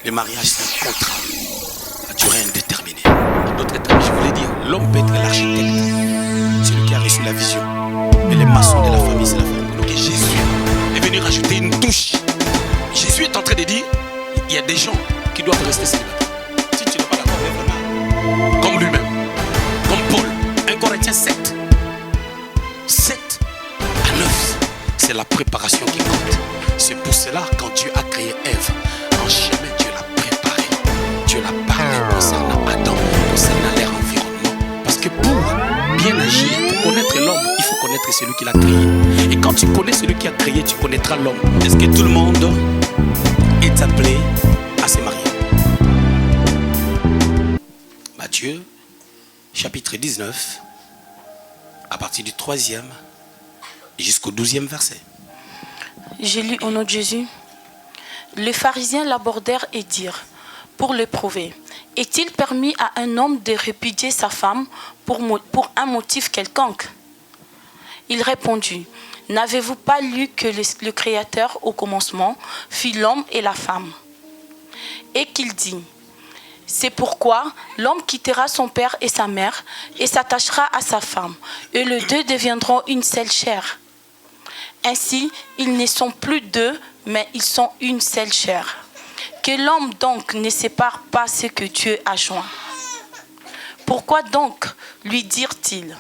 Le mariage, c'est un contrat à durée indéterminée. En d'autres termes, je voulais dire, l'homme peut être l'architecte, celui qui a reçu la vision. Mais les maçons de la famille, c'est la famille. Donc Jésus est venu rajouter une touche. Jésus est en train de dire, il y a des gens qui doivent rester célibataires. Si tu n'es pas d'accord, lève la main. Comme lui-même, comme Paul, 1 Corinthiens 7. 7 à 9, c'est la préparation qui compte. C'est pour cela, quand Dieu a créé Ève, en chemin, Dieu l'a préparé. Dieu l'a parlé concernant Adam, concernant leur environnement. Parce que pour bien agir, pour connaître l'homme, il faut connaître celui qui l'a créé. Et quand tu connais celui qui a créé, tu connaîtras l'homme. Est-ce que tout le monde est appelé à se marier? Matthieu, chapitre 19, à partir du 3e jusqu'au 12e verset. J'ai lu au nom de Jésus. Les pharisiens l'abordèrent et dirent, pour l'éprouver, est-il permis à un homme de répudier sa femme pour un motif quelconque? Il répondit, n'avez-vous pas lu que le Créateur au commencement fit l'homme et la femme? Et qu'il dit, c'est pourquoi l'homme quittera son père et sa mère et s'attachera à sa femme, et les deux deviendront une seule chair. Ainsi, ils ne sont plus deux, mais ils sont une seule chair. Que l'homme donc ne sépare pas ce que Dieu a joint. Pourquoi donc lui dirent-ils?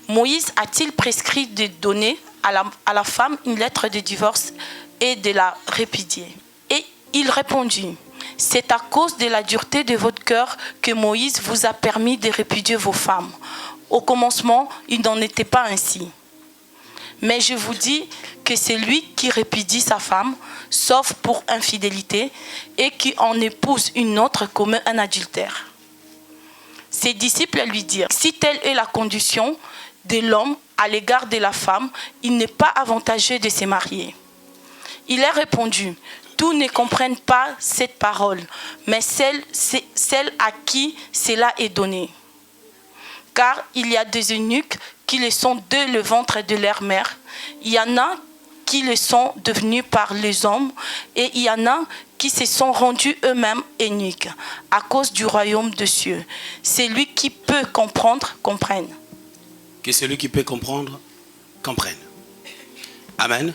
Moïse a-t-il prescrit de donner à la femme une lettre de divorce et de la répudier? Et il répondit, c'est à cause de la dureté de votre cœur que Moïse vous a permis de répudier vos femmes. Au commencement, il n'en était pas ainsi. Mais je vous dis que c'est lui qui répudie sa femme, sauf pour infidélité, et qui en épouse une autre commet un adultère. Ses disciples lui dirent, si telle est la condition de l'homme à l'égard de la femme, il n'est pas avantageux de se marier. Il a répondu, tous ne comprennent pas cette parole, mais celle à qui cela est donné. Car il y a des eunuques qui le sont de le ventre de leur mère. Il y en a qui le sont devenus par les hommes et il y en a qui se sont rendus eux-mêmes eunuques à cause du royaume de cieux. Celui qui peut comprendre, comprenne. Que celui qui peut comprendre, comprenne. Amen.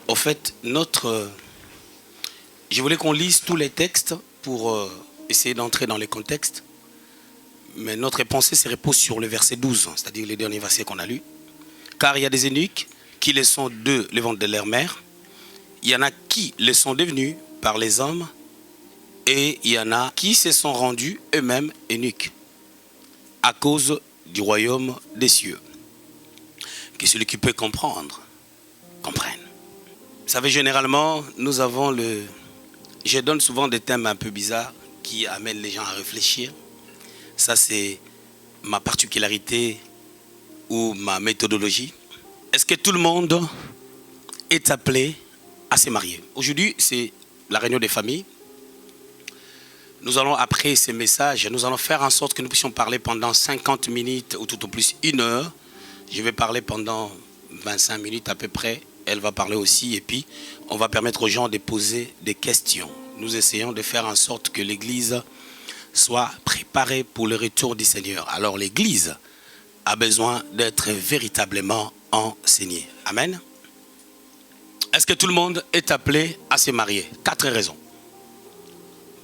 Au fait, je voulais qu'on lise tous les textes pour essayer d'entrer dans les contextes. Mais notre pensée se repose sur le verset 12, c'est-à-dire les derniers versets qu'on a lus. Car il y a des eunuques qui le sont de le ventre de leur mère. Il y en a qui le sont devenus par les hommes. Et il y en a qui se sont rendus eux-mêmes eunuques à cause du royaume des cieux. Que celui qui peut comprendre, comprenne. Vous savez, généralement, nous avons je donne souvent des thèmes un peu bizarres qui amènent les gens à réfléchir. Ça, c'est ma particularité ou ma méthodologie. Est-ce que tout le monde est appelé à se marier? Aujourd'hui, c'est la réunion des familles. Nous allons, après ces messages, nous allons faire en sorte que nous puissions parler pendant 50 minutes ou tout au plus 1 heure. Je vais parler pendant 25 minutes à peu près. Elle va parler aussi et puis on va permettre aux gens de poser des questions. Nous essayons de faire en sorte que l'Église soit préparée pour le retour du Seigneur. Alors l'Église a besoin d'être véritablement enseignée. Amen. Est-ce que tout le monde est appelé à se marier? 4 raisons.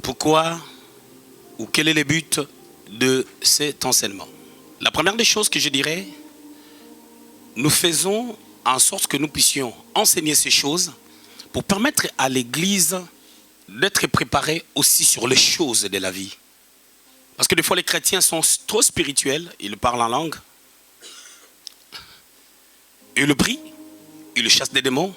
Pourquoi ou quel est le but de cet enseignement? La première des choses que je dirais, nous faisons en sorte que nous puissions enseigner ces choses pour permettre à l'Église d'être préparée aussi sur les choses de la vie. Parce que des fois, les chrétiens sont trop spirituels, ils parlent en langue, ils le prient, ils chassent des démons,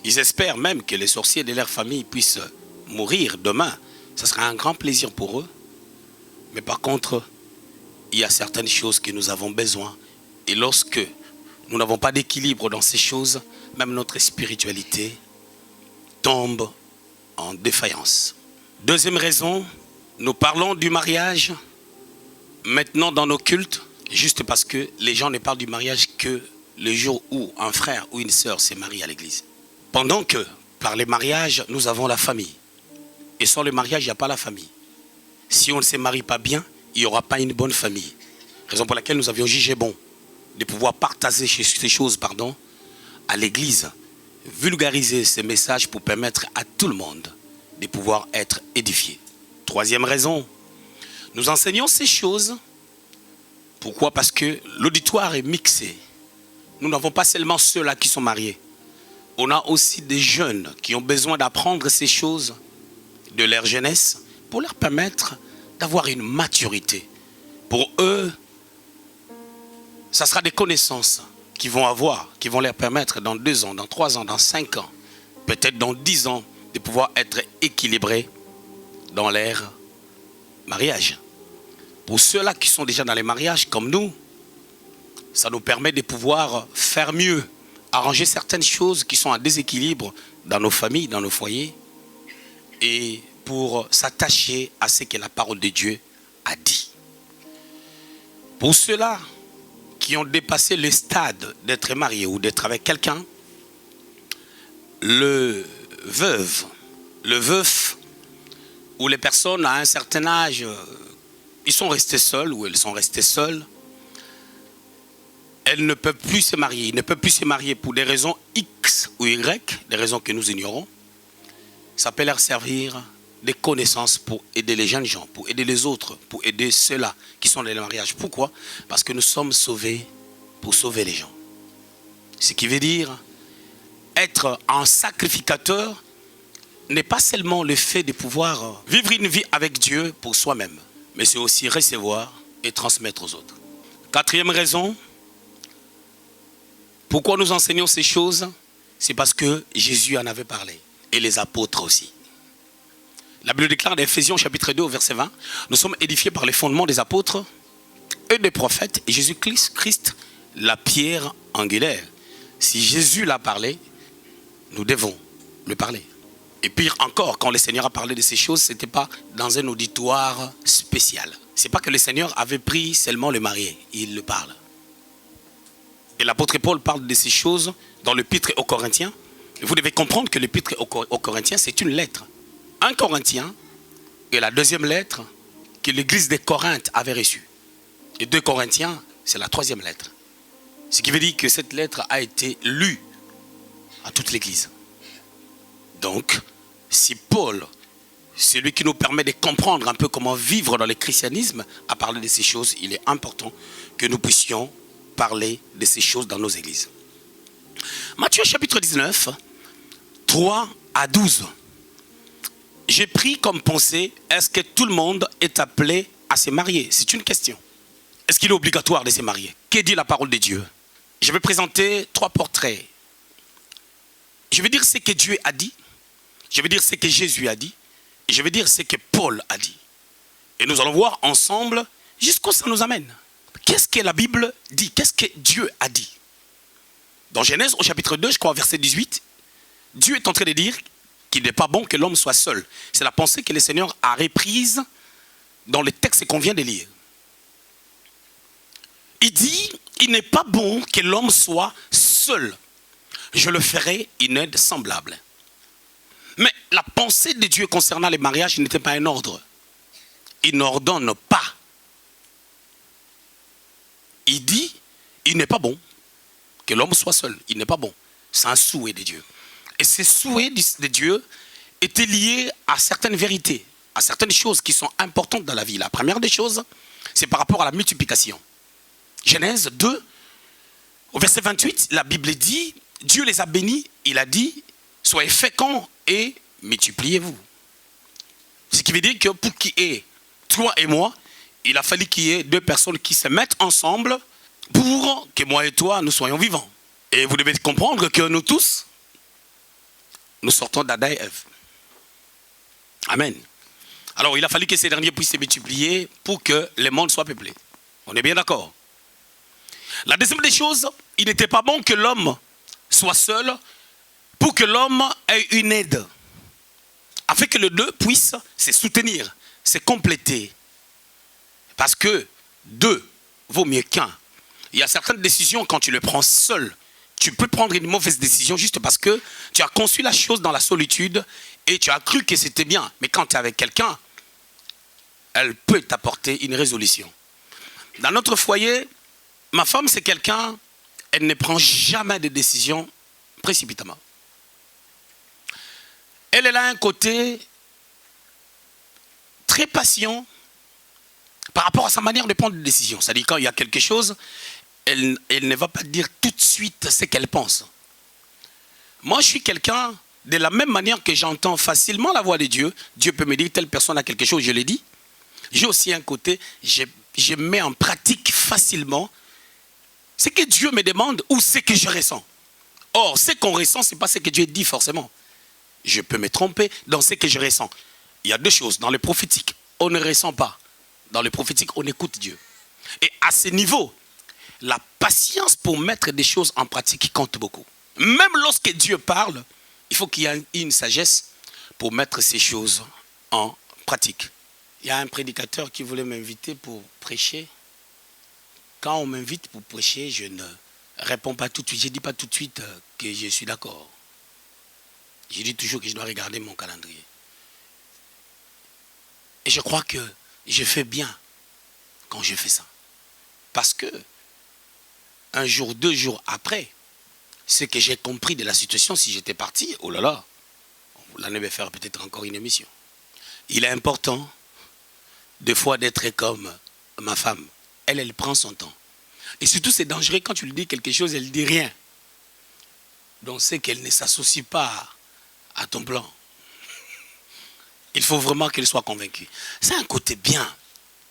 ils espèrent même que les sorciers de leur famille puissent mourir demain. Ce sera un grand plaisir pour eux. Mais par contre, il y a certaines choses que nous avons besoin. Et lorsque nous n'avons pas d'équilibre dans ces choses, même notre spiritualité tombe en défaillance. Deuxième raison, nous parlons du mariage maintenant dans nos cultes, juste parce que les gens ne parlent du mariage que le jour où un frère ou une sœur s'est marié à l'église. Pendant que, par les mariages, nous avons la famille. Et sans le mariage, il n'y a pas la famille. Si on ne se marie pas bien, il n'y aura pas une bonne famille. Raison pour laquelle nous avions jugé bon de pouvoir partager ces choses à l'église. Vulgariser ces messages pour permettre à tout le monde de pouvoir être édifié. Troisième raison, nous enseignons ces choses. Pourquoi? Parce que l'auditoire est mixé. Nous n'avons pas seulement ceux-là qui sont mariés. On a aussi des jeunes qui ont besoin d'apprendre ces choses de leur jeunesse pour leur permettre d'avoir une maturité. Pour eux, ça sera des connaissances qu'ils vont avoir, qui vont leur permettre dans 2 ans, dans 3 ans, dans 5 ans, peut-être dans 10 ans, de pouvoir être équilibrés dans leur mariage. Pour ceux-là qui sont déjà dans les mariages comme nous, ça nous permet de pouvoir faire mieux, arranger certaines choses qui sont en déséquilibre dans nos familles, dans nos foyers, et pour s'attacher à ce que la parole de Dieu a dit. Pour ceux-là qui ont dépassé le stade d'être mariés ou d'être avec quelqu'un, le veuf ou les personnes à un certain âge, ils sont restés seuls ou elles sont restées seules, elles ne peuvent plus se marier. Ils ne peuvent plus se marier pour des raisons X ou Y, des raisons que nous ignorons. Ça peut leur servir des connaissances pour aider les jeunes gens, pour aider les autres, pour aider ceux-là qui sont dans le mariage. Pourquoi? Parce que nous sommes sauvés pour sauver les gens. Ce qui veut dire être un sacrificateur n'est pas seulement le fait de pouvoir vivre une vie avec Dieu pour soi-même, mais c'est aussi recevoir et transmettre aux autres. Quatrième raison, pourquoi nous enseignons ces choses? C'est parce que Jésus en avait parlé, et les apôtres aussi. La Bible déclare dans Ephésiens chapitre 2 au verset 20, nous sommes édifiés par les fondements des apôtres et des prophètes, et Jésus-Christ, la pierre angulaire. Si Jésus l'a parlé, nous devons le parler. Et pire encore, quand le Seigneur a parlé de ces choses, ce n'était pas dans un auditoire spécial. Ce n'est pas que le Seigneur avait pris seulement le marié, il le parle. Et l'apôtre Paul parle de ces choses dans l'épître aux Corinthiens. Vous devez comprendre que l'épître aux Corinthiens, c'est une lettre. 1 Corinthien est la deuxième lettre que l'église de Corinthe avait reçue. Et 2 Corinthiens, c'est la troisième lettre. Ce qui veut dire que cette lettre a été lue à toute l'église. Donc, si Paul, celui qui nous permet de comprendre un peu comment vivre dans le christianisme, a parlé de ces choses, il est important que nous puissions parler de ces choses dans nos églises. Matthieu chapitre 19, 3 à 12. J'ai pris comme pensée, est-ce que tout le monde est appelé à se marier? C'est une question. Est-ce qu'il est obligatoire de se marier? Que dit la parole de Dieu? Je vais présenter 3 portraits. Je vais dire ce que Dieu a dit. Je vais dire ce que Jésus a dit. Et je vais dire ce que Paul a dit. Et nous allons voir ensemble jusqu'où ça nous amène. Qu'est-ce que la Bible dit? Qu'est-ce que Dieu a dit? Dans Genèse au chapitre 2, je crois, verset 18, Dieu est en train de dire qu'il n'est pas bon que l'homme soit seul. C'est la pensée que le Seigneur a reprise dans le texte qu'on vient de lire. Il dit, il n'est pas bon que l'homme soit seul. Je le ferai une aide semblable. Mais la pensée de Dieu concernant les mariages n'était pas un ordre. Il n'ordonne pas. Il dit, il n'est pas bon que l'homme soit seul. Il n'est pas bon. C'est un souhait de Dieu. Et ce souhait de Dieu était lié à certaines vérités, à certaines choses qui sont importantes dans la vie. La première des choses, c'est par rapport à la multiplication. Genèse 2, au verset 28, la Bible dit, Dieu les a bénis, il a dit, soyez féconds et multipliez-vous. Ce qui veut dire que pour qu'il y ait toi et moi, il a fallu qu'il y ait 2 personnes qui se mettent ensemble pour que moi et toi, nous soyons vivants. Et vous devez comprendre que nous tous, nous sortons d'Adam et Ève. Amen. Alors, il a fallu que ces derniers puissent se multiplier pour que le monde soit peuplé. On est bien d'accord? La deuxième des choses, il n'était pas bon que l'homme soit seul pour que l'homme ait une aide. Afin que les deux puissent se soutenir, se compléter. Parce que 2 vaut mieux qu'1. Il y a certaines décisions, quand tu les prends seul, tu peux prendre une mauvaise décision juste parce que tu as conçu la chose dans la solitude Et tu as cru que c'était bien. Mais quand tu es avec quelqu'un, elle peut t'apporter une résolution. Dans notre foyer, ma femme, c'est quelqu'un, elle ne prend jamais de décision précipitamment. Elle a un côté très patient par rapport à sa manière de prendre des décisions. C'est-à-dire quand il y a quelque chose, elle ne va pas dire tout de suite ce qu'elle pense. Moi, je suis quelqu'un, de la même manière que j'entends facilement la voix de Dieu, Dieu peut me dire telle personne a quelque chose, je l'ai dit. J'ai aussi un côté, je mets en pratique facilement ce que Dieu me demande ou ce que je ressens. Or, ce qu'on ressent, ce n'est pas ce que Dieu dit forcément. Je peux me tromper dans ce que je ressens. Il y a deux choses. Dans le prophétique, on ne ressent pas. Dans le prophétique, on écoute Dieu. Et à ce niveau, la patience pour mettre des choses en pratique compte beaucoup. Même lorsque Dieu parle, il faut qu'il y ait une sagesse pour mettre ces choses en pratique. Il y a un prédicateur qui voulait m'inviter pour prêcher. Quand on m'invite pour prêcher, je ne réponds pas tout de suite. Je ne dis pas tout de suite que je suis d'accord. Je dis toujours que je dois regarder mon calendrier. Et je crois que je fais bien quand je fais ça. Parce que un jour, 2 jours après, ce que j'ai compris de la situation, si j'étais parti, oh là là, l'année va faire peut-être encore une émission. Il est important, des fois, d'être comme ma femme. Elle prend son temps. Et surtout, c'est dangereux quand tu lui dis quelque chose, elle ne dit rien. Donc, c'est qu'elle ne s'associe pas à ton plan. Il faut vraiment qu'elle soit convaincue. C'est un côté bien.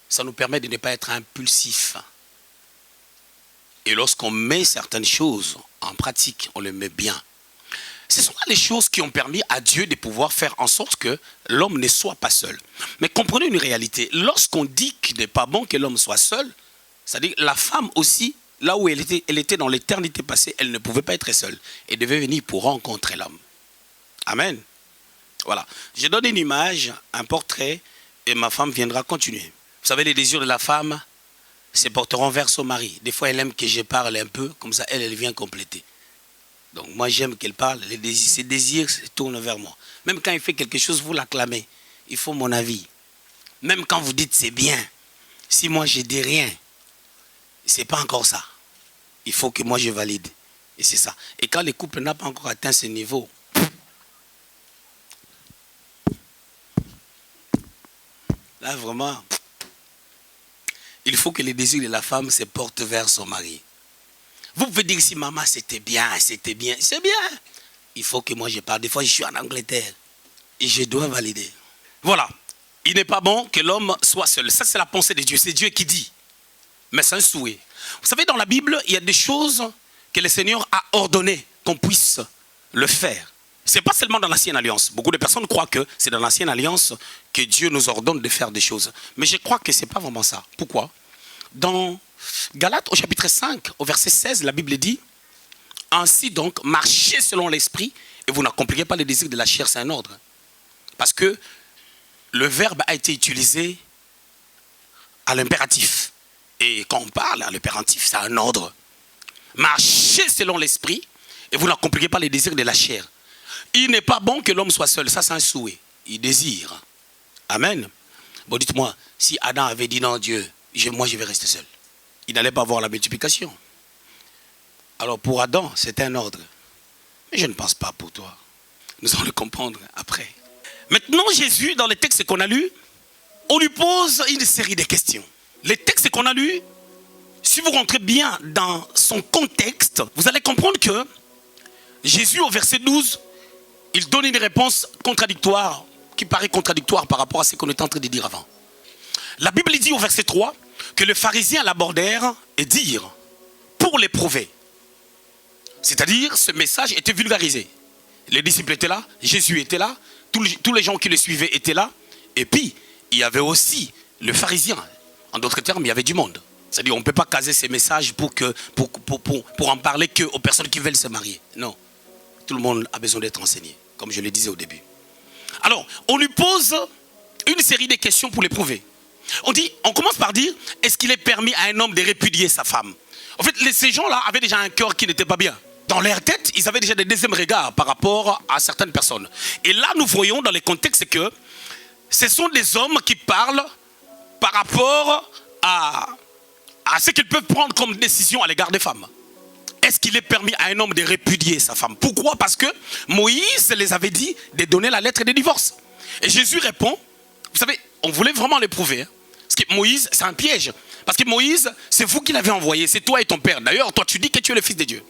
Ça nous permet de ne pas être impulsif. Et lorsqu'on met certaines choses en pratique, on les met bien. Ce sont là les choses qui ont permis à Dieu de pouvoir faire en sorte que l'homme ne soit pas seul. Mais comprenez une réalité. Lorsqu'on dit qu'il n'est pas bon que l'homme soit seul, c'est-à-dire la femme aussi, là où elle était dans l'éternité passée, elle ne pouvait pas être seule. Elle devait venir pour rencontrer l'homme. Amen. Voilà. Je donne une image, un portrait, et ma femme viendra continuer. Vous savez, les désirs de la femme se porteront vers son mari. Des fois, elle aime que je parle un peu, comme ça, elle vient compléter. Donc, moi, j'aime qu'elle parle. Ses désirs se tournent vers moi. Même quand il fait quelque chose, vous l'acclamez. Il faut mon avis. Même quand vous dites c'est bien, si moi, je ne dis rien, ce n'est pas encore ça. Il faut que moi, je valide. Et c'est ça. Et quand le couple n'a pas encore atteint ce niveau, là, vraiment, il faut que les désirs de la femme se portent vers son mari. Vous pouvez dire si maman c'était bien, c'est bien. Il faut que moi je parle. Des fois je suis en Angleterre et je dois valider. Voilà. Il n'est pas bon que l'homme soit seul. Ça c'est la pensée de Dieu. C'est Dieu qui dit. Mais c'est un souhait. Vous savez, dans la Bible, il y a des choses que le Seigneur a ordonné qu'on puisse le faire. Ce n'est pas seulement dans l'Ancienne Alliance. Beaucoup de personnes croient que c'est dans l'Ancienne Alliance que Dieu nous ordonne de faire des choses. Mais je crois que ce n'est pas vraiment ça. Pourquoi? Dans Galates, au chapitre 5, au verset 16, la Bible dit « Ainsi donc, marchez selon l'esprit et vous n'accomplirez pas les désirs de la chair. » C'est un ordre. Parce que le verbe a été utilisé à l'impératif. Et quand on parle à l'impératif, c'est un ordre. Marchez selon l'esprit et vous n'accomplirez pas les désirs de la chair. Il n'est pas bon que l'homme soit seul. Ça, c'est un souhait. Il désire. Amen. Bon, dites-moi, si Adam avait dit non, Dieu, moi, je vais rester seul. Il n'allait pas voir la multiplication. Alors, pour Adam, c'était un ordre. Mais je ne pense pas pour toi. Nous allons le comprendre après. Maintenant, Jésus, dans les textes qu'on a lus, on lui pose une série de questions. Les textes qu'on a lus, si vous rentrez bien dans son contexte, vous allez comprendre que Jésus, au verset 12, il donne une réponse contradictoire, qui paraît contradictoire par rapport à ce qu'on était en train de dire avant. La Bible dit au verset 3 que les pharisiens l'abordèrent et dirent pour l'éprouver. C'est-à-dire, ce message était vulgarisé. Les disciples étaient là, Jésus était là, tous les gens qui le suivaient étaient là. Et puis, il y avait aussi le pharisien. En d'autres termes, il y avait du monde. C'est-à-dire, on ne peut pas caser ces messages pour en parler qu'aux personnes qui veulent se marier. Non. Tout le monde a besoin d'être enseigné, comme je le disais au début. Alors, on lui pose une série de questions pour l'éprouver. On commence par dire, est-ce qu'il est permis à un homme de répudier sa femme? En fait, ces gens-là avaient déjà un cœur qui n'était pas bien. Dans leur tête, ils avaient déjà des deuxièmes regards par rapport à certaines personnes. Et là, nous voyons dans les contextes que ce sont des hommes qui parlent par rapport à ce qu'ils peuvent prendre comme décision à l'égard des femmes. Est-ce qu'il est permis à un homme de répudier sa femme? Pourquoi? Parce que Moïse les avait dit de donner la lettre de divorce. Et Jésus répond, vous savez, on voulait vraiment l'éprouver. Hein? Parce que Moïse, c'est un piège. Parce que Moïse, c'est vous qui l'avez envoyé, c'est toi et ton père. D'ailleurs, toi, tu dis que tu es le fils de Dieu.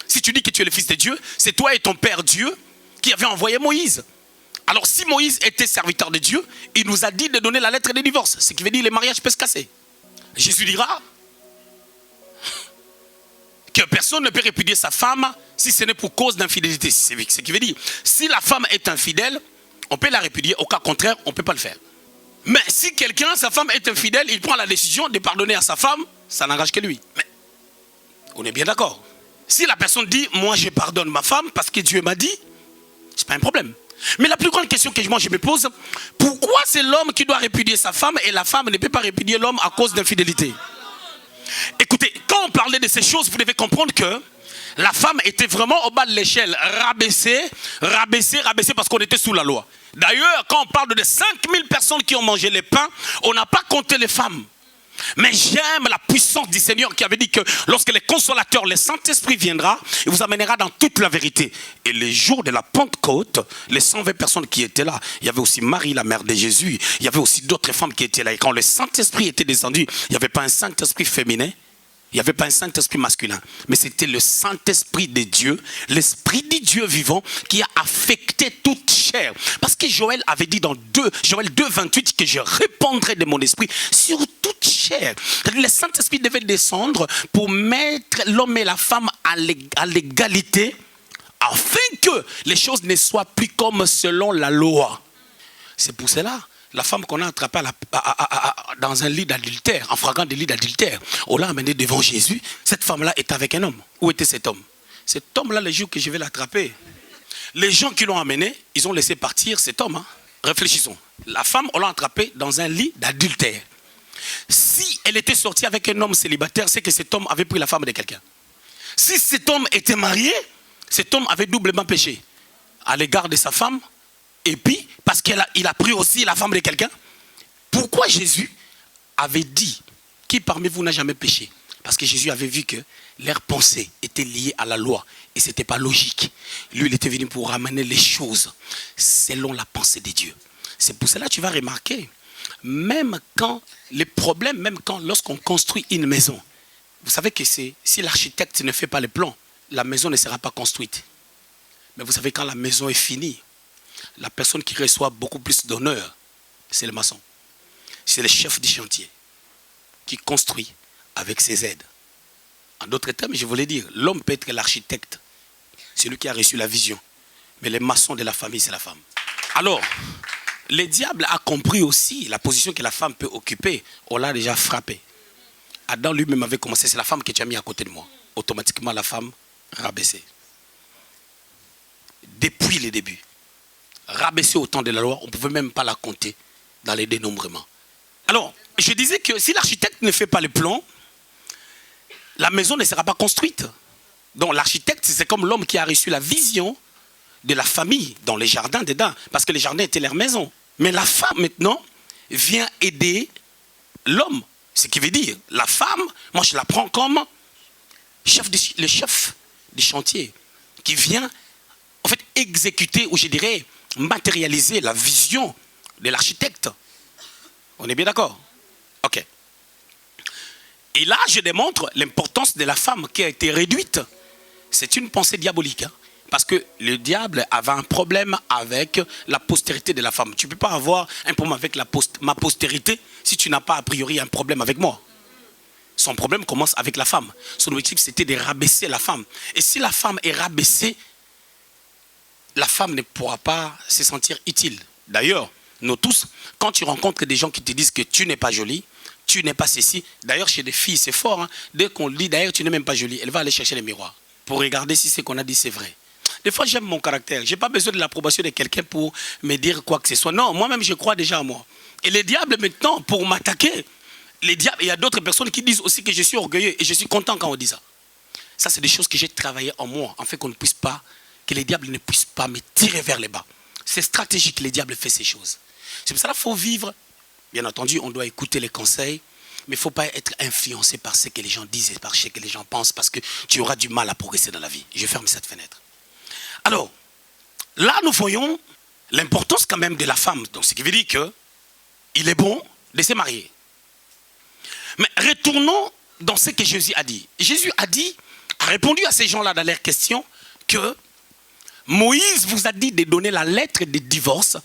Si tu dis que tu es le fils de Dieu, c'est toi et ton père Dieu qui avez envoyé Moïse. Alors, si Moïse était serviteur de Dieu, il nous a dit de donner la lettre de divorce. Ce qui veut dire que les mariages peuvent se casser. Jésus dira que personne ne peut répudier sa femme si ce n'est pour cause d'infidélité. C'est ce qui veut dire, si la femme est infidèle, on peut la répudier. Au cas contraire, on ne peut pas le faire. Mais si quelqu'un, sa femme est infidèle, il prend la décision de pardonner à sa femme, ça n'engage que lui. Mais on est bien d'accord. Si la personne dit, moi je pardonne ma femme parce que Dieu m'a dit, c'est pas un problème. Mais la plus grande question que moi je me pose, pourquoi c'est l'homme qui doit répudier sa femme et la femme ne peut pas répudier l'homme à cause d'infidélité? Écoutez, quand on parlait de ces choses, vous devez comprendre que la femme était vraiment au bas de l'échelle, rabaissée parce qu'on était sous la loi. D'ailleurs, quand on parle de 5000 personnes qui ont mangé les pains, on n'a pas compté les femmes. Mais j'aime la puissance du Seigneur qui avait dit que lorsque le consolateur, le Saint-Esprit viendra, il vous amènera dans toute la vérité. Et les jours de la Pentecôte, les 120 personnes qui étaient là, il y avait aussi Marie, la mère de Jésus, il y avait aussi d'autres femmes qui étaient là. Et quand le Saint-Esprit était descendu, il n'y avait pas un Saint-Esprit féminin, il n'y avait pas un Saint-Esprit masculin, mais c'était le Saint-Esprit de Dieu, l'Esprit du Dieu vivant qui a affecté toute chair. Parce que Joël avait dit dans Joël 2, 28 que je répandrai de mon esprit sur toute chair. Le Saint-Esprit devait descendre pour mettre l'homme et la femme à l'égalité afin que les choses ne soient plus comme selon la loi. C'est pour cela. La femme qu'on a attrapée dans un lit d'adultère, en flagrant délit d'adultère, on l'a amenée devant Jésus. Cette femme-là est avec un homme. Où était cet homme? Cet homme-là, le jour que je vais l'attraper, les gens qui l'ont amené, ils ont laissé partir cet homme. Hein. Réfléchissons. La femme, on l'a attrapée dans un lit d'adultère. Si elle était sortie avec un homme célibataire, c'est que cet homme avait pris la femme de quelqu'un. Si cet homme était marié, cet homme avait doublement péché à l'égard de sa femme. Et puis, parce qu'il a pris aussi la femme de quelqu'un. Pourquoi Jésus avait dit, qui parmi vous n'a jamais péché? Parce que Jésus avait vu que leurs pensées étaient liées à la loi. Et ce n'était pas logique. Lui, il était venu pour ramener les choses selon la pensée de Dieu. C'est pour cela que tu vas remarquer, même quand les problèmes, lorsqu'on construit une maison, vous savez que si l'architecte ne fait pas les plans, la maison ne sera pas construite. Mais vous savez, quand la maison est finie, la personne qui reçoit beaucoup plus d'honneur, c'est le maçon. C'est le chef du chantier qui construit avec ses aides. En d'autres termes, je voulais dire, l'homme peut être l'architecte, c'est lui qui a reçu la vision. Mais le maçon de la famille, c'est la femme. Alors, le diable a compris aussi la position que la femme peut occuper. On l'a déjà frappé. Adam lui-même avait commencé, c'est la femme que tu as mis à côté de moi. Automatiquement, la femme rabaissée. Depuis le début. Rabaissée au temps de la loi, on ne pouvait même pas la compter dans les dénombrements. Alors, je disais que si l'architecte ne fait pas les plans, la maison ne sera pas construite. Donc l'architecte, c'est comme l'homme qui a reçu la vision de la famille dans les jardins dedans, parce que les jardins étaient leur maison. Mais la femme maintenant vient aider l'homme. Ce qui veut dire, la femme, moi je la prends comme le chef du chantier, qui vient en fait exécuter, ou je dirais matérialiser la vision de l'architecte. On est bien d'accord? Ok. Et là, je démontre l'importance de la femme qui a été réduite. C'est une pensée diabolique. Hein, parce que le diable avait un problème avec la postérité de la femme. Tu ne peux pas avoir un problème avec ma postérité si tu n'as pas a priori un problème avec moi. Son problème commence avec la femme. Son objectif, c'était de rabaisser la femme. Et si la femme est rabaissée, la femme ne pourra pas se sentir utile. D'ailleurs, nous tous, quand tu rencontres des gens qui te disent que tu n'es pas jolie, tu n'es pas ceci. D'ailleurs, chez des filles, c'est fort. Hein, dès qu'on dit, d'ailleurs, tu n'es même pas jolie, elle va aller chercher les miroirs pour regarder si ce qu'on a dit, c'est vrai. Des fois, j'aime mon caractère. Je n'ai pas besoin de l'approbation de quelqu'un pour me dire quoi que ce soit. Non, moi-même, je crois déjà à moi. Et les diables, maintenant, pour m'attaquer, les diables, il y a d'autres personnes qui disent aussi que je suis orgueilleux. Et je suis content quand on dit ça. Ça, c'est des choses que j'ai travaillées en moi, en fait qu'on ne puisse pas, que les diables ne puissent pas me tirer vers les bas. C'est stratégique que les diables font ces choses. C'est pour ça qu'il faut vivre. Bien entendu, on doit écouter les conseils, mais il ne faut pas être influencé par ce que les gens disent et par ce que les gens pensent, parce que tu auras du mal à progresser dans la vie. Je ferme cette fenêtre. Alors, là, nous voyons l'importance quand même de la femme. Donc, ce qui veut dire qu'il est bon de se marier. Mais retournons dans ce que Jésus a dit. Jésus a répondu à ces gens-là dans leurs questions que Moïse vous a dit de donner la lettre de divorce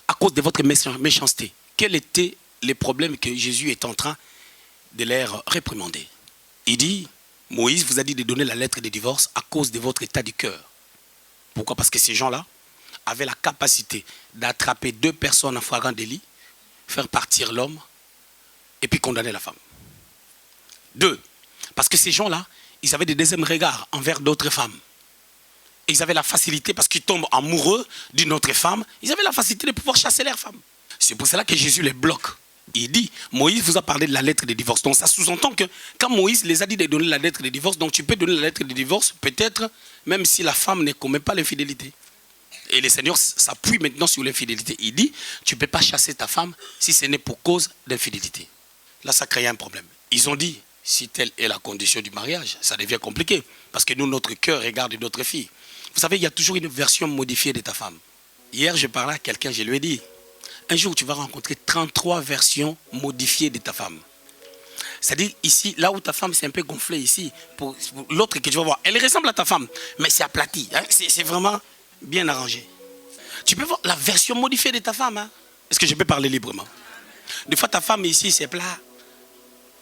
à cause de votre méchanceté. Quels étaient les problèmes que Jésus est en train de leur réprimander? Il dit, Moïse vous a dit de donner la lettre de divorce à cause de votre état du cœur. Pourquoi? Parce que ces gens-là avaient la capacité d'attraper 2 personnes en flagrant délit, faire partir l'homme et puis condamner la femme. 2, parce que ces gens-là, ils avaient des deuxièmes regards envers d'autres femmes. Et ils avaient la facilité, parce qu'ils tombent amoureux d'une autre femme, ils avaient la facilité de pouvoir chasser leur femme. C'est pour cela que Jésus les bloque. Il dit, Moïse vous a parlé de la lettre de divorce. Donc ça sous-entend que quand Moïse les a dit de donner la lettre de divorce, donc tu peux donner la lettre de divorce, peut-être, même si la femme ne commet pas l'infidélité. Et le Seigneur s'appuie maintenant sur l'infidélité. Il dit, tu ne peux pas chasser ta femme si ce n'est pour cause d'infidélité. Là, ça crée un problème. Ils ont dit, si telle est la condition du mariage, ça devient compliqué. Parce que nous, notre cœur regarde d'autres filles. Vous savez, il y a toujours une version modifiée de ta femme. Hier, je parlais à quelqu'un, je lui ai dit, un jour, tu vas rencontrer 33 versions modifiées de ta femme. C'est-à-dire, ici, là où ta femme s'est un peu gonflée, ici, pour l'autre que tu vas voir, elle ressemble à ta femme, mais c'est aplati. Hein? C'est vraiment bien arrangé. Tu peux voir la version modifiée de ta femme. Hein? Est-ce que je peux parler librement? Des fois, ta femme ici, c'est plat.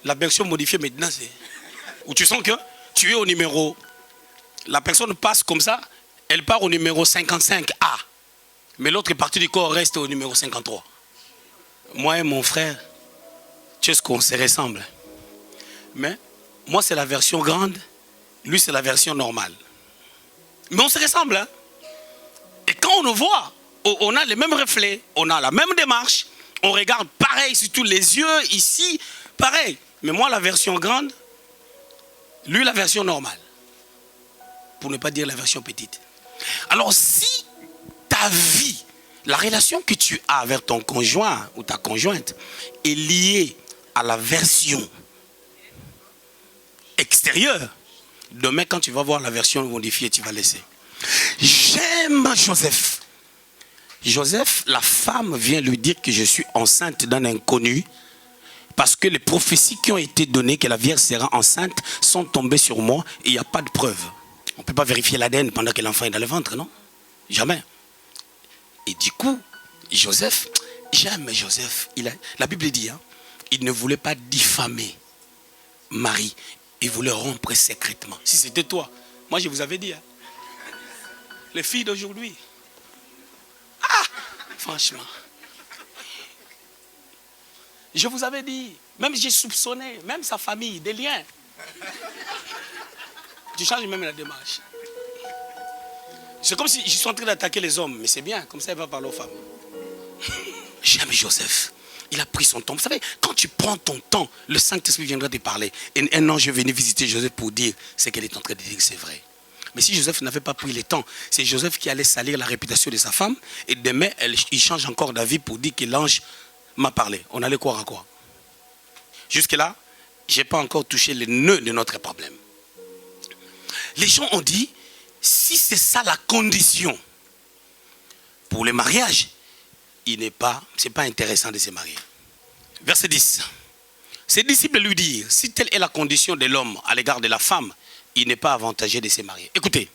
La version modifiée, maintenant, c'est... Où tu sens que tu es au numéro... La personne passe comme ça, elle part au numéro 55A. Mais l'autre partie du corps reste au numéro 53. Moi et mon frère, tu sais ce qu'on se ressemble. Mais moi, c'est la version grande. Lui, c'est la version normale. Mais on se ressemble. Hein? Et quand on nous voit, on a les mêmes reflets, on a la même démarche, on regarde pareil, surtout les yeux ici, pareil. Mais moi, la version grande, lui, la version normale. Pour ne pas dire la version petite. Alors, si ta vie, la relation que tu as avec ton conjoint ou ta conjointe est liée à la version extérieure, demain, quand tu vas voir la version modifiée, tu vas laisser. J'aime Joseph. Joseph, la femme vient lui dire que je suis enceinte d'un inconnu parce que les prophéties qui ont été données que la Vierge sera enceinte sont tombées sur moi et il n'y a pas de preuve. On ne peut pas vérifier l'ADN pendant que l'enfant est dans le ventre, non? Jamais. Et du coup, Joseph, j'aime Joseph. La Bible dit, hein, il ne voulait pas diffamer Marie. Il voulait rompre secrètement. Si c'était toi, moi je vous avais dit, hein, les filles d'aujourd'hui, franchement, je vous avais dit, même j'ai soupçonné, même sa famille, des liens. Tu changes même la démarche. C'est comme si je suis en train d'attaquer les hommes, mais c'est bien, comme ça il va parler aux femmes. J'aime Joseph. Il a pris son temps. Vous savez, quand tu prends ton temps, le Saint-Esprit viendra te parler. Et un ange est venu visiter Joseph pour dire ce qu'elle est en train de dire, c'est vrai. Mais si Joseph n'avait pas pris le temps, c'est Joseph qui allait salir la réputation de sa femme. Et demain, il change encore d'avis pour dire que l'ange m'a parlé. On allait croire à quoi? Jusque-là, je n'ai pas encore touché le nœud de notre problème. Les gens ont dit, si c'est ça la condition pour le mariage, c'est pas intéressant de se marier. Verset 10. Ses disciples lui dirent, si telle est la condition de l'homme à l'égard de la femme, il n'est pas avantageux de se marier. Écoutez,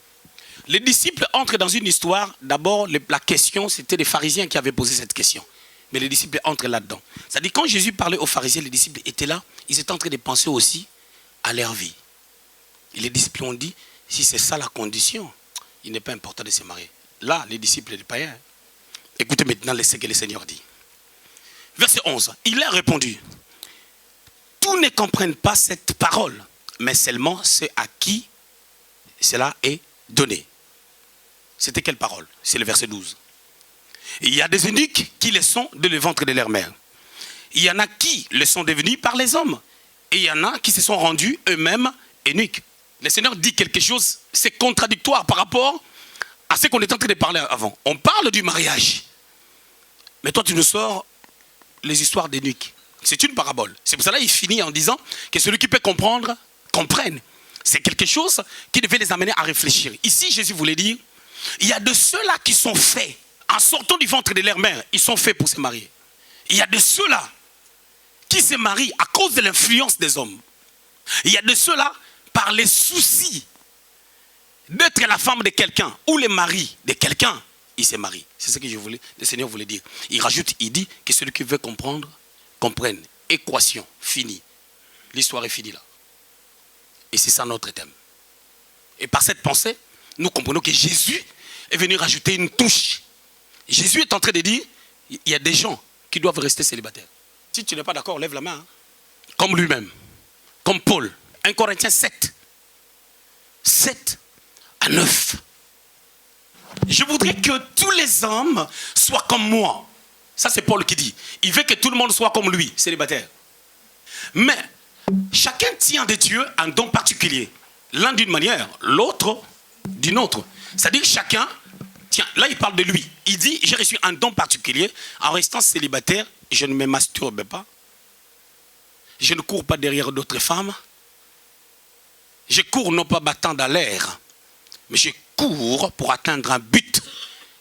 les disciples entrent dans une histoire. D'abord, la question, c'était les pharisiens qui avaient posé cette question. Mais les disciples entrent là-dedans. C'est-à-dire, quand Jésus parlait aux pharisiens, les disciples étaient là, ils étaient en train de penser aussi à leur vie. Et les disciples ont dit, si c'est ça la condition, il n'est pas important de se marier. Là, les disciples des païens. Écoutez maintenant ce que le Seigneur dit. Verset 11. Il leur a répondu. Tous ne comprennent pas cette parole, mais seulement ceux à qui cela est donné. C'était quelle parole? C'est le verset 12. Il y a des eunuques qui le sont de le ventre de leur mère. Il y en a qui le sont devenus par les hommes. Et il y en a qui se sont rendus eux-mêmes eunuques. le Seigneur dit quelque chose, c'est contradictoire par rapport à ce qu'on est en train de parler avant. On parle du mariage. Mais toi, tu nous sors les histoires d'eunuques. C'est une parabole. C'est pour cela qu'il finit en disant que celui qui peut comprendre, comprenne. C'est quelque chose qui devait les amener à réfléchir. Ici, Jésus voulait dire, il y a de ceux-là qui sont faits, en sortant du ventre de leur mère, ils sont faits pour se marier. Il y a de ceux-là qui se marient à cause de l'influence des hommes. Il y a de ceux-là, par les soucis d'être la femme de quelqu'un ou le mari de quelqu'un, il se marie. C'est ce que le Seigneur voulait dire. Il rajoute, il dit que celui qui veut comprendre, comprenne. Équation, finie. L'histoire est finie là. Et c'est ça notre thème. Et par cette pensée, nous comprenons que Jésus est venu rajouter une touche. Jésus est en train de dire, il y a des gens qui doivent rester célibataires. Si tu n'es pas d'accord, lève la main. Hein. Comme lui-même, comme Paul. 1 Corinthiens 7. 7 à 9. Je voudrais que tous les hommes soient comme moi. Ça c'est Paul qui dit. Il veut que tout le monde soit comme lui, célibataire. Mais chacun tient de Dieu un don particulier. L'un d'une manière, l'autre d'une autre. C'est-à-dire chacun, tiens, là il parle de lui. Il dit, j'ai reçu un don particulier. En restant célibataire, je ne me masturbe pas. Je ne cours pas derrière d'autres femmes. Je cours non pas battant dans l'air, mais je cours pour atteindre un but.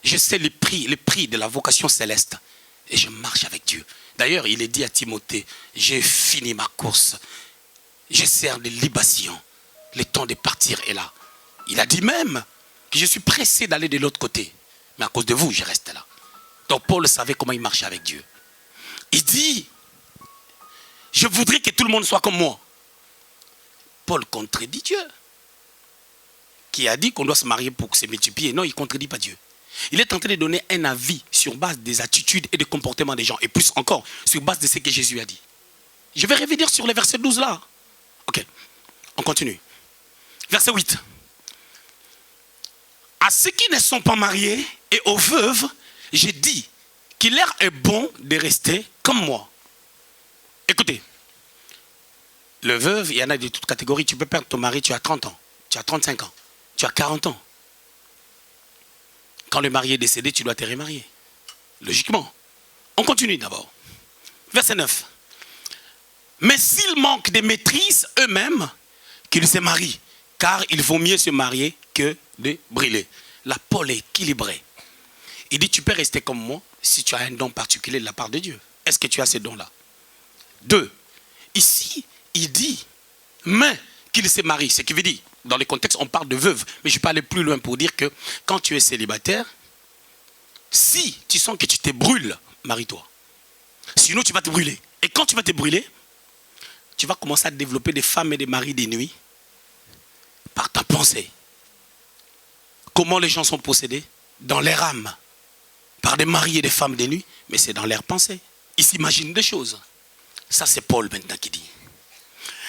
Je sais le prix de la vocation céleste. Et je marche avec Dieu. D'ailleurs, il est dit à Timothée, j'ai fini ma course. Je sers de libation. Le temps de partir est là. Il a dit même que je suis pressé d'aller de l'autre côté. Mais à cause de vous, je reste là. Donc Paul savait comment il marchait avec Dieu. Il dit, je voudrais que tout le monde soit comme moi. Paul contredit Dieu, qui a dit qu'on doit se marier pour se multiplier. Non, il ne contredit pas Dieu. Il est en train de donner un avis sur base des attitudes et des comportements des gens. Et plus encore, sur base de ce que Jésus a dit. Je vais revenir sur le verset 12 là. Ok, on continue. Verset 8. À ceux qui ne sont pas mariés et aux veuves, j'ai dit qu'il leur est bon de rester comme moi. Écoutez. Le veuve, il y en a de toutes catégories. Tu peux perdre ton mari, tu as 30 ans, tu as 35 ans, tu as 40 ans. Quand le mari est décédé, tu dois te remarier. Logiquement. On continue d'abord. Verset 9. Mais s'ils manquent de maîtrise eux-mêmes, qu'ils se marient, car il vaut mieux se marier que de brûler. Là, Paul est équilibré. Il dit, tu peux rester comme moi si tu as un don particulier de la part de Dieu. Est-ce que tu as ce don-là? 2. Ici, il dit, mais qu'il se marie. Ce qui veut dire, dans les contextes, on parle de veuve. Mais je peux aller plus loin pour dire que quand tu es célibataire, si tu sens que tu te brûles, marie-toi. Sinon, tu vas te brûler. Et quand tu vas te brûler, tu vas commencer à développer des femmes et des maris des nuits par ta pensée. Comment les gens sont possédés? Dans leur âme. Par des maris et des femmes des nuits, mais c'est dans leur pensée. Ils s'imaginent des choses. Ça, c'est Paul maintenant qui dit.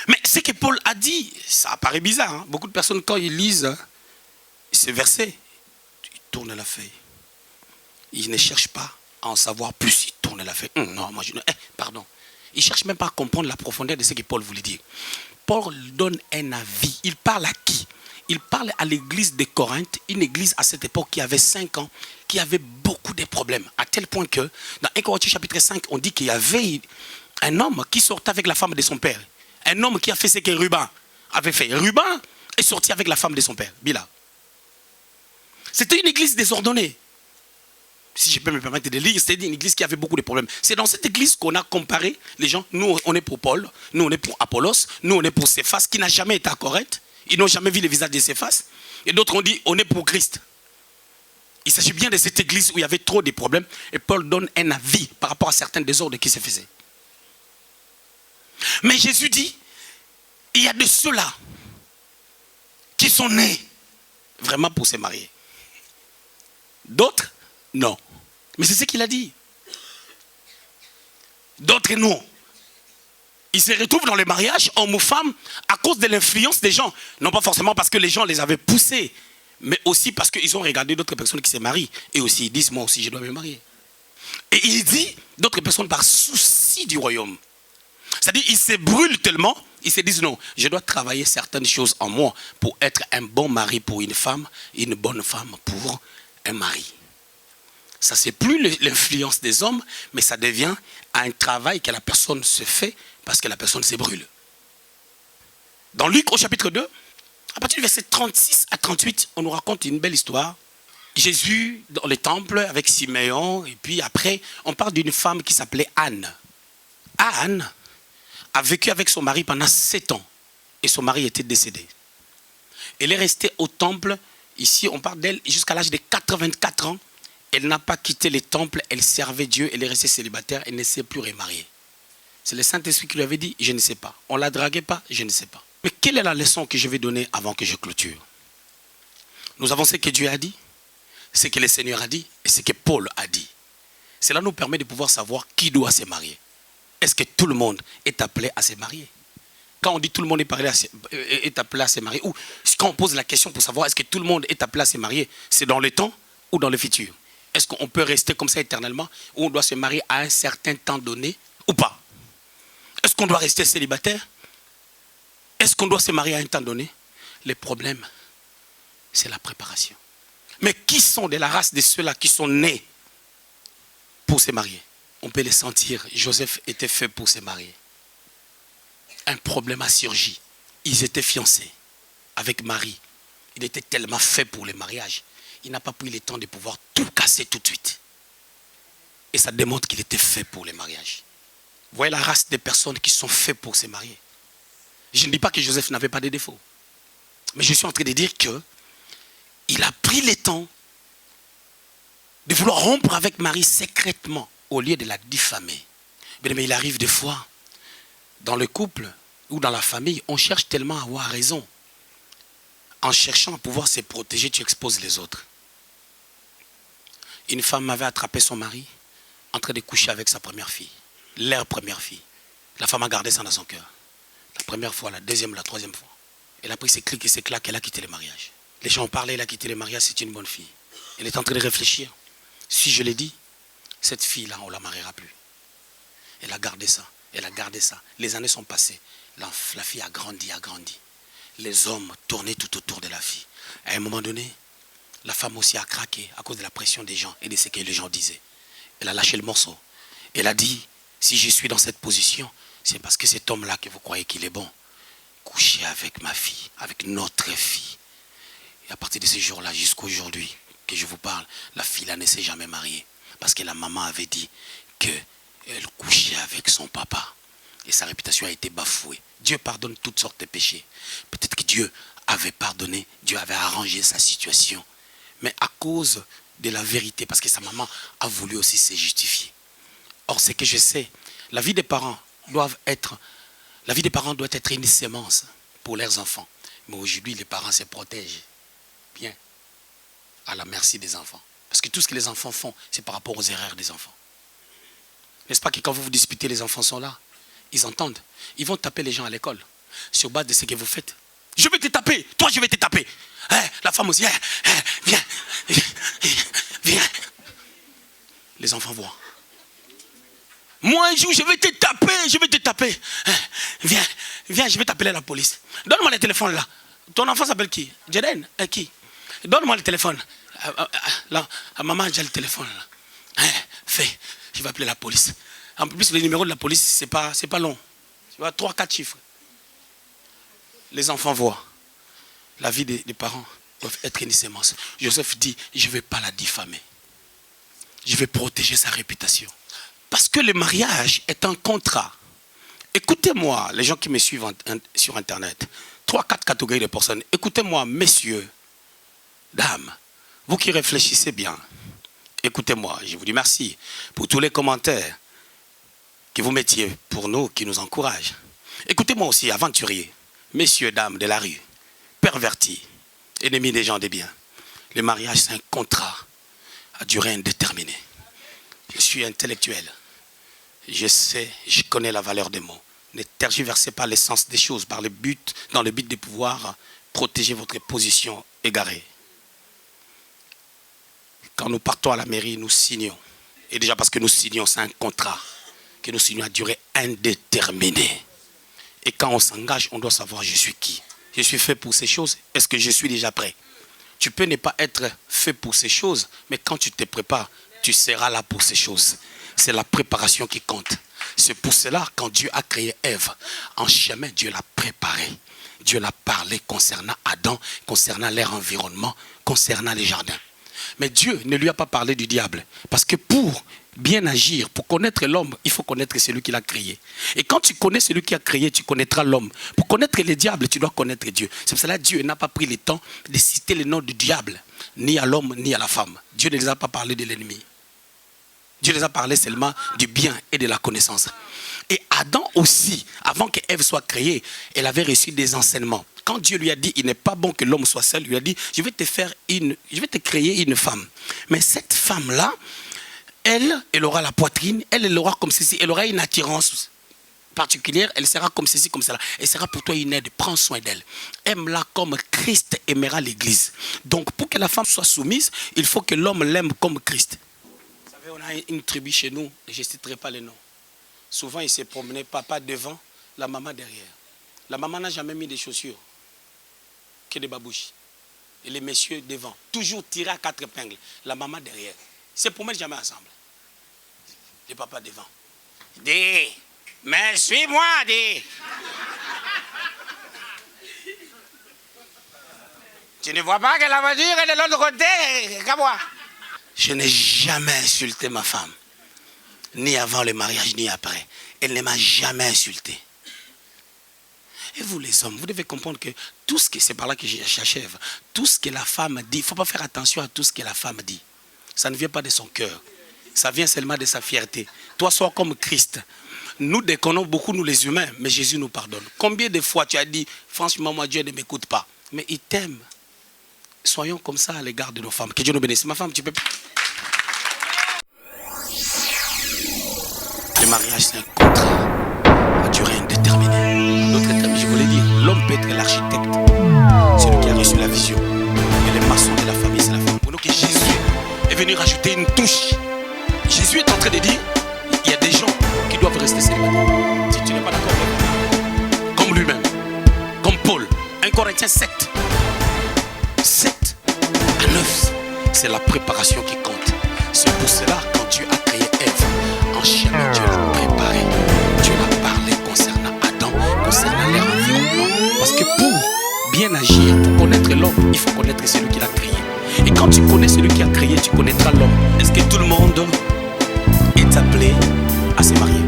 Mais ce que Paul a dit, ça paraît bizarre. Hein? Beaucoup de personnes, quand ils lisent ces versets, ils tournent la feuille. Ils ne cherchent pas à en savoir plus. Ils tournent la feuille. Non, moi je... pardon. Ils ne cherchent même pas à comprendre la profondeur de ce que Paul voulait dire. Paul donne un avis. Il parle à qui? Il parle à l'église de Corinthe, une église à cette époque qui avait 5 ans, qui avait beaucoup de problèmes. À tel point que, dans 1 Corinthiens chapitre 5, on dit qu'il y avait un homme qui sortait avec la femme de son père. Un homme qui a fait ce que Ruben avait fait. Ruben est sorti avec la femme de son père, Bila. C'était une église désordonnée. Si je peux me permettre de lire, c'était une église qui avait beaucoup de problèmes. C'est dans cette église qu'on a comparé les gens. Nous, on est pour Paul, nous, on est pour Apollos, nous, on est pour Céphas, qui n'a jamais été à Corinthe. Ils n'ont jamais vu le visage de Céphas. Et d'autres ont dit, on est pour Christ. Il s'agit bien de cette église où il y avait trop de problèmes. Et Paul donne un avis par rapport à certains désordres qui se faisaient. Mais Jésus dit, il y a de ceux-là qui sont nés vraiment pour se marier. D'autres, non. Mais c'est ce qu'il a dit. D'autres, non. Ils se retrouvent dans le mariage, homme ou femme, à cause de l'influence des gens. Non pas forcément parce que les gens les avaient poussés, mais aussi parce qu'ils ont regardé d'autres personnes qui se marient. Et aussi, ils disent, moi aussi, je dois me marier. Et il dit, d'autres personnes par souci du royaume. C'est-à-dire, ils se brûlent tellement Ils se disent non, je dois travailler certaines choses en moi pour être un bon mari pour une femme, une bonne femme pour un mari. Ça, c'est plus l'influence des hommes, mais ça devient un travail que la personne se fait parce que la personne se brûle. Dans Luc au chapitre 2, à partir du verset 36 à 38, on nous raconte une belle histoire. Jésus dans le temple avec Siméon, et puis après, on parle d'une femme qui s'appelait Anne. Anne a vécu avec son mari pendant 7 ans, et son mari était décédé. Elle est restée au temple, ici on parle d'elle jusqu'à l'âge de 84 ans. Elle n'a pas quitté le temple, elle servait Dieu, elle est restée célibataire, elle ne s'est plus remariée. C'est le Saint-Esprit qui lui avait dit, je ne sais pas. On ne la draguait pas, je ne sais pas. Mais quelle est la leçon que je vais donner avant que je clôture? Nous avons ce que Dieu a dit, ce que le Seigneur a dit et ce que Paul a dit. Cela nous permet de pouvoir savoir qui doit se marier. Est-ce que tout le monde est appelé à se marier? Quand on dit tout le monde est appelé à se marier, ou quand on pose la question pour savoir est-ce que tout le monde est appelé à se marier, c'est dans le temps ou dans le futur? Est-ce qu'on peut rester comme ça éternellement ou on doit se marier à un certain temps donné ou pas? Est-ce qu'on doit rester célibataire? Est-ce qu'on doit se marier à un temps donné? Le problème, c'est la préparation. Mais qui sont de la race de ceux-là qui sont nés pour se marier? On peut les sentir. Joseph était fait pour se marier. Un problème a surgi. Ils étaient fiancés avec Marie. Il était tellement fait pour le mariage. Il n'a pas pris le temps de pouvoir tout casser tout de suite. Et ça démontre qu'il était fait pour le mariage. Vous voyez la race des personnes qui sont faites pour se marier. Je ne dis pas que Joseph n'avait pas de défauts. Mais je suis en train de dire qu'il a pris le temps de vouloir rompre avec Marie secrètement au lieu de la diffamer. Mais il arrive des fois, dans le couple ou dans la famille, on cherche tellement à avoir raison. En cherchant à pouvoir se protéger, tu exposes les autres. Une femme avait attrapé son mari en train de coucher avec sa première fille. Leur première fille. La femme a gardé ça dans son cœur. La première fois, la deuxième, la troisième fois. Elle a pris ses clics et ses claques, elle a quitté le mariage. Les gens ont parlé, elle a quitté le mariage, c'est une bonne fille. Elle est en train de réfléchir. Si je l'ai dit, cette fille-là, on ne la mariera plus. Elle a gardé ça, elle a gardé ça. Les années sont passées. La fille a grandi, a grandi. Les hommes tournaient tout autour de la fille. À un moment donné, la femme aussi a craqué à cause de la pression des gens et de ce que les gens disaient. Elle a lâché le morceau. Elle a dit, si je suis dans cette position, c'est parce que cet homme-là que vous croyez qu'il est bon, coucher avec ma fille, avec notre fille. Et à partir de ce jour-là, jusqu'à aujourd'hui, que je vous parle, la fille-là ne s'est jamais mariée. Parce que la maman avait dit qu'elle couchait avec son papa. Et sa réputation a été bafouée. Dieu pardonne toutes sortes de péchés. Peut-être que Dieu avait pardonné, Dieu avait arrangé sa situation. Mais à cause de la vérité, parce que sa maman a voulu aussi se justifier. Or, ce que je sais, la vie des parents doit être une sémence pour leurs enfants. Mais aujourd'hui, les parents se protègent bien à la merci des enfants. Parce que tout ce que les enfants font, c'est par rapport aux erreurs des enfants. N'est-ce pas que quand vous vous disputez, les enfants sont là? Ils entendent. Ils vont taper les gens à l'école sur base de ce que vous faites. Je vais te taper. Toi, je vais te taper. La femme aussi. Viens. Viens. Les enfants voient. Moi, un jour, je vais te taper. Viens, je vais t'appeler la police. Donne-moi le téléphone là. Ton enfant s'appelle qui? Jaden? Qui? Donne-moi le téléphone. Là, maman a déjà le téléphone là. Fais, je vais appeler la police. En plus, le numéro de la police, c'est pas long. Tu vois, 3-4 chiffres. Les enfants voient. La vie des parents doit être une sémence. Joseph dit, je ne vais pas la diffamer. Je vais protéger sa réputation. Parce que le mariage est un contrat. Écoutez-moi, les gens qui me suivent sur Internet, 3-4 catégories de personnes. Écoutez-moi, messieurs, dames, vous qui réfléchissez bien, écoutez-moi, je vous dis merci pour tous les commentaires que vous mettiez pour nous, qui nous encouragent. Écoutez-moi aussi, aventuriers, messieurs, dames de la rue, pervertis, ennemis des gens des biens. Le mariage, c'est un contrat à durée indéterminée. Je suis intellectuel. Je sais, je connais la valeur des mots. Ne tergiversez pas l'essence des choses dans le but de pouvoir protéger votre position égarée. Quand nous partons à la mairie, nous signons. Et déjà parce que nous signons, c'est un contrat que nous signons à durée indéterminée. Et quand on s'engage, on doit savoir je suis qui. Je suis fait pour ces choses. Est-ce que je suis déjà prêt? Tu peux ne pas être fait pour ces choses, mais quand tu te prépares, tu seras là pour ces choses. C'est la préparation qui compte. C'est pour cela, quand Dieu a créé Ève, en chemin, Dieu l'a préparée. Dieu l'a parlé concernant Adam, concernant leur environnement, concernant les jardins. Mais Dieu ne lui a pas parlé du diable. Parce que pour bien agir, pour connaître l'homme, il faut connaître celui qui l'a créé. Et quand tu connais celui qui a créé, tu connaîtras l'homme. Pour connaître les diables, tu dois connaître Dieu. C'est pour cela que Dieu n'a pas pris le temps de citer le nom du diable, ni à l'homme, ni à la femme. Dieu ne les a pas parlé de l'ennemi. Dieu les a parlé seulement du bien et de la connaissance. Et Adam aussi, avant que Ève soit créée, elle avait reçu des enseignements. Quand Dieu lui a dit, il n'est pas bon que l'homme soit seul, il lui a dit, je vais te créer une femme. Mais cette femme-là, elle aura la poitrine, elle aura comme ceci, elle aura une attirance particulière, elle sera comme ceci, comme cela. Elle sera pour toi une aide, prends soin d'elle. Aime-la comme Christ aimera l'Église. Donc pour que la femme soit soumise, il faut que l'homme l'aime comme Christ. Vous savez, on a une tribu chez nous, et je ne citerai pas les noms. Souvent, il se promenait, papa devant, la maman derrière. La maman n'a jamais mis des chaussures, que des babouches. Et les messieurs devant, toujours tirés à 4 épingles. La maman derrière. Ils ne se promènent jamais ensemble. Les papas devant. Dis, mais suis-moi, dis. Tu ne vois pas que la voiture est de l'autre côté, qu'à moi. Je n'ai jamais insulté ma femme. Ni avant le mariage, ni après. Elle ne m'a jamais insulté. Et vous les hommes, vous devez comprendre que tout ce que, c'est par là que j'achève, tout ce que la femme dit, il ne faut pas faire attention à tout ce que la femme dit. Ça ne vient pas de son cœur. Ça vient seulement de sa fierté. Toi, sois comme Christ. Nous déconnons beaucoup, nous les humains, mais Jésus nous pardonne. Combien de fois tu as dit, franchement, moi, Dieu ne m'écoute pas. Mais il t'aime. Soyons comme ça à l'égard de nos femmes. Que Dieu nous bénisse. Ma femme, tu peux... Le mariage, c'est un contrat à durée indéterminée. D'autres termes, je voulais dire, l'homme peut être l'architecte, celui qui a reçu la vision. Et le maçon de la famille, c'est la femme. Pour nous que Jésus est venu rajouter une touche. Jésus est en train de dire, il y a des gens qui doivent rester célibataires. Si tu n'es pas d'accord avec lui, comme lui-même, comme Paul, 1 Corinthiens 7 à 9, c'est la préparation qui compte. C'est pour cela, quand Dieu a créé Ève, en chemin, Dieu l'a préparé. Dieu l'a parlé concernant Adam, concernant leur environnement. Parce que pour bien agir, pour connaître l'homme, il faut connaître celui qui l'a créé. Et quand tu connais celui qui a créé, tu connaîtras l'homme. Est-ce que tout le monde